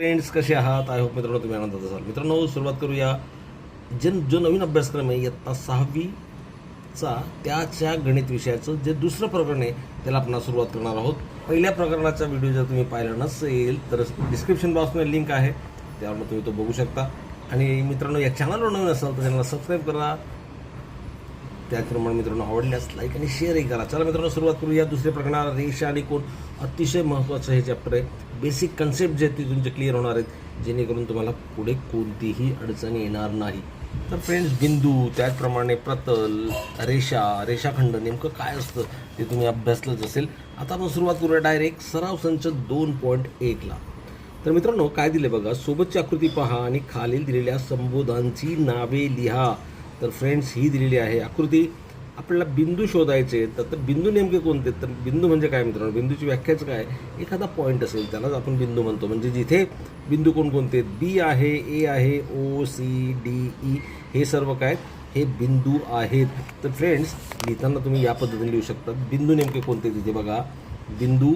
Friends, कसे आहात? I hope मित्रांनो तुम्ही आनंदात असाल. मित्रांनो, सुरुवात करूया. जो नवीन अभ्यासक्रम आहे इयत्ता 6वीचा त्याच्या गणित विषयाचं जे दुसरं प्रकरण आहे त्याला आपण सुरुवात करणार आहोत. पहिल्या प्रकरणाचा व्हिडिओ जर तुम्ही पाहिला नसेल तर डिस्क्रिप्शन बॉक्समध्ये लिंक आहे, त्यावर तुम्ही तो बघू शकता. आणि मित्रांनो, या चॅनलवर नवीन असाल तर चॅनलला सबस्क्राईब करा. त्याचप्रमाणे मित्रांनो आवडल्यास लाईक आणि शेअरही करा. चला मित्रांनो, सुरुवात करूया. दुसऱ्या प्रकरणाला रेषा आणि कोण अतिशय महत्त्वाचं हे चॅप्टर आहे. बेसिक कन्सेप्ट जे ते तुमचे क्लिअर होणार आहेत, जेणेकरून तुम्हाला पुढे कोणतीही अडचण येणार नाही. तर फ्रेंड्स, बिंदू, त्याचप्रमाणे प्रतल, रेषाखंड नेमकं काय असतं ते तुम्ही अभ्यासलंच असेल. आता आपण सुरुवात करूया डायरेक्ट सराव संच 2.1ला. तर मित्रांनो, काय दिले बघा, सोबतची आकृती पहा आणि खालील दिलेल्या संबोधांची नावे लिहा. तर फ्रेंड्स, ही दिलेली आहे आकृती. आपल्याला बिंदू शोधायचे. तर बिंदू नेमके कोणते? तर बिंदू म्हणजे काय मित्रांनो? बिंदूची व्याख्याच काय? एखादा पॉईंट असेल त्यालाच आपण बिंदू म्हणतो. म्हणजे जिथे बिंदू कोणकोणते? बी आहे, ए आहे, ओ, सी, डी, ई, हे सर्व काय? हे बिंदू आहेत. तर फ्रेंड्स, लिहिताना तुम्ही या पद्धतीने लिहू शकता. बिंदू नेमके कोणते? तिथे बघा, बिंदू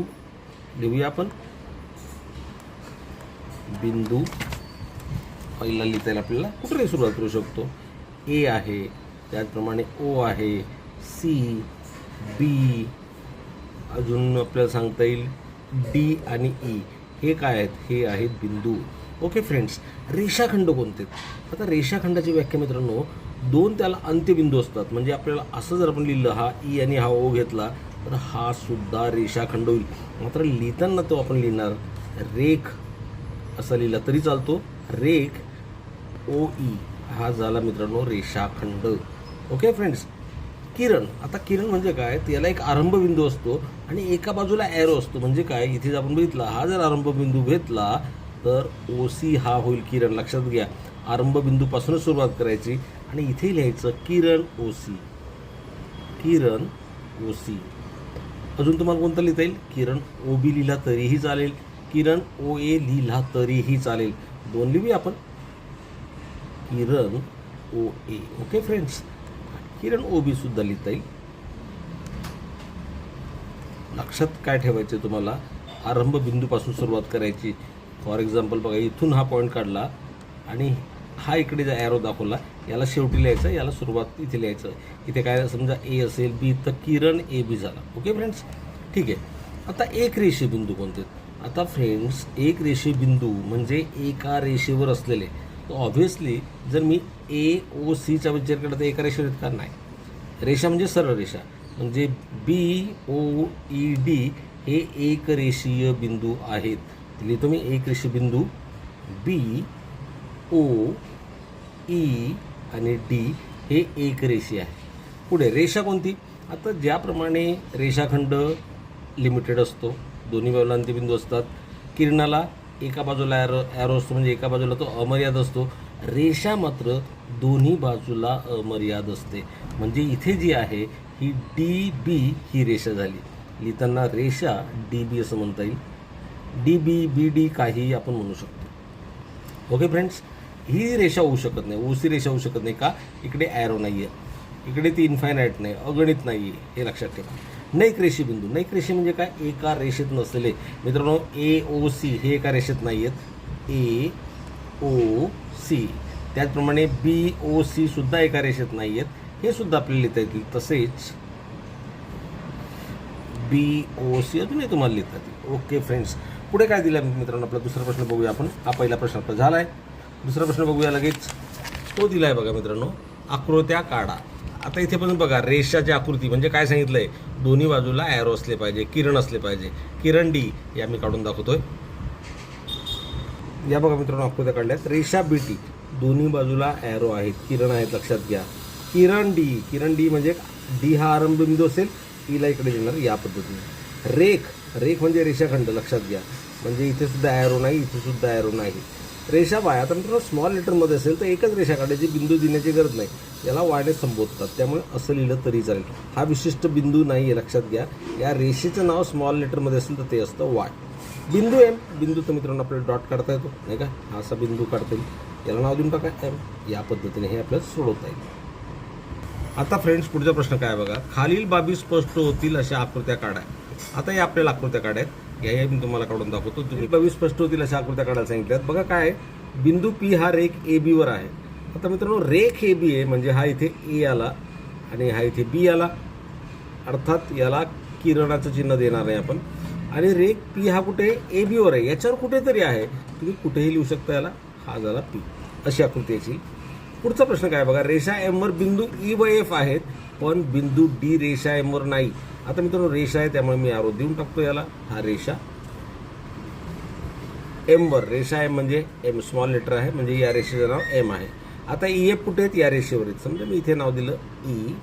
लिहूया आपण. बिंदू पहिला लिहिता येईल आपल्याला. कुठे सुरुवात करू शकतो? ए आहे, त्याचप्रमाणे ओ आहे, सी, बी, अजून आपल्याला सांगता येईल डी आणि ई. हे काय आहेत? हे आहेत बिंदू. ओके फ्रेंड्स, रेषाखंड कोणते? आता रेषाखंडाची व्याख्या मित्रांनो, दोन त्याला अंत्यबिंदू असतात. म्हणजे आपल्याला असं जर आपण लिहिलं, हा ई आणि हा ओ घेतला तर हा सुद्धा रेषाखंड होईल. मात्र लिहिताना तो आपण लिहिणार रेख असा लिहिला तरी चालतो. रेख ओ ई हा झाला मित्रांनो रेषाखंड. ओके फ्रेंड्स, किरण. आता किरण म्हणजे काय? त्याला एक आरंभबिंदू असतो आणि एका बाजूला ॲरो असतो. म्हणजे काय? इथे जर आपण बघितला, हा जर आरंभबिंदू घेतला तर ओ सी हा होईल किरण. लक्षात घ्या, आरंभबिंदूपासूनच सुरुवात करायची आणि इथे लिहायचं किरण ओ सी. किरण ओ सी. अजून तुम्हाला कोणतं लिहिता येईल? किरण ओ बी लिहिला तरीही चालेल, किरण ओ ए लिहिला तरीही चालेल. दोन लिहूया आपण, किरण ओ ए. ओके फ्रेंड्स, किरण ओ बी सुद्धा लिहिता येईल. लक्षात काय ठेवायचं तुम्हाला? आरंभ बिंदूपासून सुरुवात करायची. फॉर एक्झाम्पल बघा, इथून हा पॉईंट काढला आणि हा इकडे जर ॲरो दाखवला, याला शेवटी लिहायचं, याला सुरुवात इथे लिहायचं. इथे काय समजा ए असेल, बी, तर किरण ए बी झाला. ओके फ्रेंड्स, ठीक आहे. आता एक रेषे बिंदू कोणते? आता फ्रेंड्स, एक रेषे बिंदू म्हणजे एका रेषेवर असलेले. तर ऑब्व्हियसली जर मी ए ओ सीचा विचार केला तर एका रेषेवर आहेत का? नाही. रेषा म्हणजे सरळ रेषा. म्हणजे बी ओ ई डी हे एक रेषीय बिंदू आहेत. लिहितो मी एक रेषीय बिंदू. बी ओ ई आणि डी हे एक रेषीय आहे. पुढे रेषा कोणती? आता ज्याप्रमाणे रेषाखंड लिमिटेड असतो, दोन्ही बाजूला अंत्यबिंदू असतात. किरणाला एका बाजूला ॲरो असतो, म्हणजे एका बाजूला तो अमर्याद असतो. रेषा मात्र दोन्ही बाजूला अमर्याद असते. म्हणजे इथे जी आहे ही डी बी ही रेषा झाली. लिहिताना रेषा डी बी असं म्हणता येईल. डी बी, बी डी काहीही आपण म्हणू शकतो. ओके फ्रेंड्स, ही रेषा होऊ शकत नाही, ओसी रेषा होऊ शकत नाही. का? इकडे ॲरो नाही आहे, इकडे ती इन्फायनाईट नाही, अगणित नाही आहे. हे लक्षात ठेवा. नैक रेषी बिंदू. नैक रेषे म्हणजे काय? एका रेषेत नसलेले. मित्रांनो, ए ओ सी हे एका रेषेत नाही आहेत. ए ओ सी. त्याचप्रमाणे बी ओ सी सुद्धा एका रेषेत नाही आहेत. हे सुद्धा आपल्याला लिहिता येतील. तसेच बी ओ सी अजूनही तुम्हाला लिहिता येतील. ओके फ्रेंड्स, पुढे काय दिलं मित्रांनो? आपला दुसरा प्रश्न बघूया आपण. हा पहिला प्रश्न आपला झाला आहे. दुसरा प्रश्न बघूया लगेच. तो दिला आहे बघा मित्रांनो, आकृत्या काढा. आता इथे पण बघा, रेषाची आकृती म्हणजे काय सांगितलं आहे? दोन्ही बाजूला ॲरो असले पाहिजे, किरण असले पाहिजे. किरण डी या मी काढून दाखवतोय. या बघा मित्रांनो, आकृत्या काढल्यात. रेषा बी टी दोन्ही बाजूला ॲरो आहेत, किरण आहेत. लक्षात घ्या. किरण डी. किरण डी म्हणजे डी हा आरंभ बिंदू असेल, ईला इकडे येणार या पद्धतीने. रेख. रेख म्हणजे रेषाखंड. लक्षात घ्या. म्हणजे इथे सुद्धा ॲरो नाही, इथे सुद्धा ॲरो नाही. रेषा बाय. आता मित्रांनो, स्मॉल लेटरमध्ये असेल तर एकच रेषा काढायची, बिंदू देण्याची गरज नाही. याला वायने संबोधतात, त्यामुळे असं लिहिलं तरी चालेल. हा विशिष्ट बिंदू नाही आहे, लक्षात घ्या. या रेषेचं नाव स्मॉल लेटरमध्ये असेल तर ते असतं वाय. बिंदू एम. बिंदू तर मित्रांनो आपल्याला डॉट काढता येतो, नाही का? हा असा बिंदू काढता येईल, याला नाव देऊन टाका एम. या पद्धतीने हे आपल्याला सोडवता येईल. आता फ्रेंड्स, पुढचा प्रश्न काय बघा, खालील बाबी स्पष्ट होतील अशा आकृत्या काढा. आता या आपल्याला आकृत्या काढायत, या मी तुम्हाला काढून दाखवतो. तुम्ही स्पष्ट होतील अशा आकृत्या काढायला सांगितल्यात. बघा काय आहे, बिंदू पी हा रेख ए बीवर आहे. आता मित्रांनो रेख ए बी आहे म्हणजे हा इथे ए आला आणि हा इथे बी आला, अर्थात याला किरणाचं चिन्ह देणार आहे आपण. आणि रेख पी हा कुठे ए बीवर आहे, याच्यावर कुठेतरी आहे, तुम्ही कुठेही लिहू शकता याला. हा झाला पी, अशी आकृती याची. पुढचा प्रश्न काय बघा, रेषा एमवर बिंदू ई व एफ आहेत पण बिंदू डी रेषा एमवर नाही. आता मित्रांनो रेषा आहे त्यामुळे मी आरो देऊन टाकतो याला. हा रेषा एमवर, रेषा एम म्हणजे एम स्मॉल लेटर आहे म्हणजे या रेषेचं नाव एम आहे. आता ई एफ कुठे आहेत, या रेषेवर आहेत. समजा मी इथे नाव दिलं ई,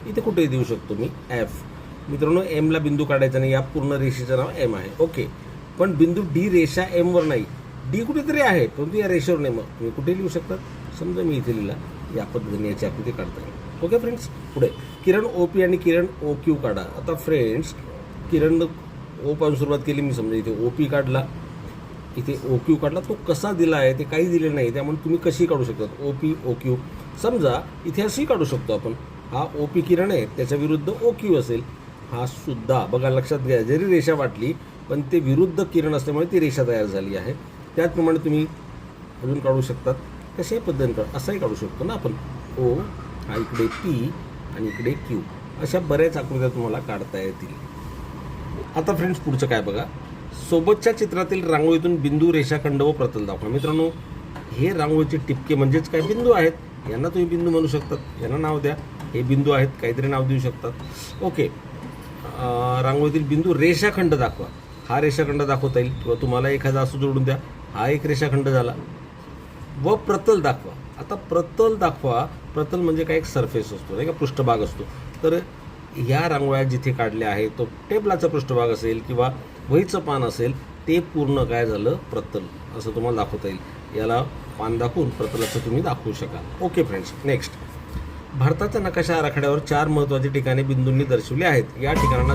इथे कुठेही देऊ शकतो मी एफ. मित्रांनो एमला बिंदू काढायचा नाही, या पूर्ण रेषेचं नाव एम आहे. ओके, पण बिंदू डी रेषा एमवर नाही. डी कुठेतरी आहे परंतु या रेषेवर नाही. मग तुम्ही कुठेही लिहू शकतात. समजा मी इथे लिहिला, या पद्धतीने याची आकृती काढता येईल. ओके फ्रेंड्स, पुढे किरण ओ पी आणि किरण ओ क्यू काढा. आता फ्रेंड्स किरण ओ पासून सुरुवात केली मी, समजा इथे ओ पी काढला, इथे ओ क्यू काढला. तो कसा दिला आहे ते काही दिले नाही, त्यामुळे तुम्ही कशीही काढू शकतात. ओ पी ओ क्यू समजा इथे अशी काढू शकतो आपण. हा ओ पी किरण आहे, त्याच्या विरुद्ध ओ क्यू असेल. हा सुद्धा बघा लक्षात घ्या, जरी रेषा वाटली पण ते विरुद्ध किरण असल्यामुळे ती रेषा तयार झाली आहे. त्याचप्रमाणे तुम्ही अजून काढू शकतात. कशाही पद्धतीने असंही काढू शकतो ना आपण. ओ हा इकडे पी आणि इकडे क्यू, अशा बऱ्याच आकृत्या तुम्हाला काढता येतील. आता फ्रेंड्स पुढचं काय बघा, सोबतच्या चित्रातील रांगोळीतून बिंदू, रेषाखंड व प्रतल दाखवा. मित्रांनो हे रांगोळीचे टिपके म्हणजेच काय बिंदू आहेत. यांना तुम्ही बिंदू म्हणू शकतात, यांना नाव द्या. हे बिंदू आहेत, काहीतरी नाव देऊ शकतात. ओके, रांगोळीतील बिंदू, रेषाखंड दाखवा. हा रेषाखंड दाखवता येईल किंवा तुम्हाला एखादा असं जोडून द्या. हा एक रेषाखंड झाला. व प्रतल दाखवा. आता प्रतल दाखवा, प्रतल म्हणजे काय, एक सरफेस असतो नाही का, पृष्ठभाग असतो. तर ह्या रांगोळ्या जिथे काढल्या आहेत तो टेबलाचा पृष्ठभाग असेल किंवा वहीचं पान असेल, ते पूर्ण काय झालं प्रतल, असं तुम्हाला दाखवता येईल. याला पान दाखवून प्रतलाचं तुम्ही दाखवू शकाल. ओके फ्रेंड्स, नेक्स्ट भारताच्या नकाशा आराखड्यावर 4 महत्त्वाचे ठिकाणे बिंदूंनी दर्शवली आहेत. या ठिकाणांना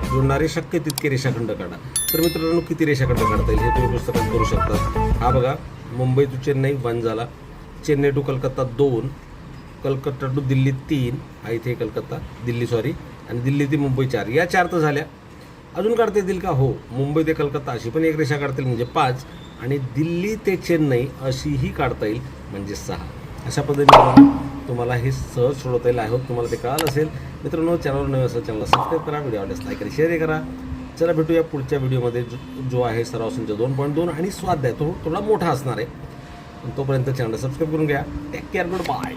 जोडणारे शक्य तितके रेषाखंड काढा. तर मित्रांनो किती रेषाखंड काढता येईल हे तुम्ही पुस्तकात करू शकता. हा बघा, मुंबई टू चेन्नई 1 झाला, चेन्नई टू कलकत्ता 2, कलकत्ता टू दिल्ली 3, हा इथे कलकत्ता दिल्ली सॉरी, आणि दिल्ली ते मुंबई 4. या 4 तर झाल्या. अजून काढता येतील का? हो, मुंबई ते कलकत्ता अशी पण एक रेषा काढता येईल म्हणजे 5, आणि दिल्ली ते चेन्नई अशीही काढता येईल म्हणजे 6. अशा पद्धतीने तुम्हाला हे सहज सोडवता येईल. आय होप तुम्हाला ते कळालं असेल. मित्रांनो चॅनलवर नवीन असेल चॅनलला सबस्क्राईब करा, व्हिडिओ आवडल्यास लाईक आणि शेअर करा. चला भेटूया पुढच्या व्हिडिओमध्ये, जो आहे सराव संच 2.2 आणि स्वाध्याय तो थोडा मोठा असणार आहे. तोपर्यंत चॅनलला सबस्क्राईब करून घ्या. Take care, good bye.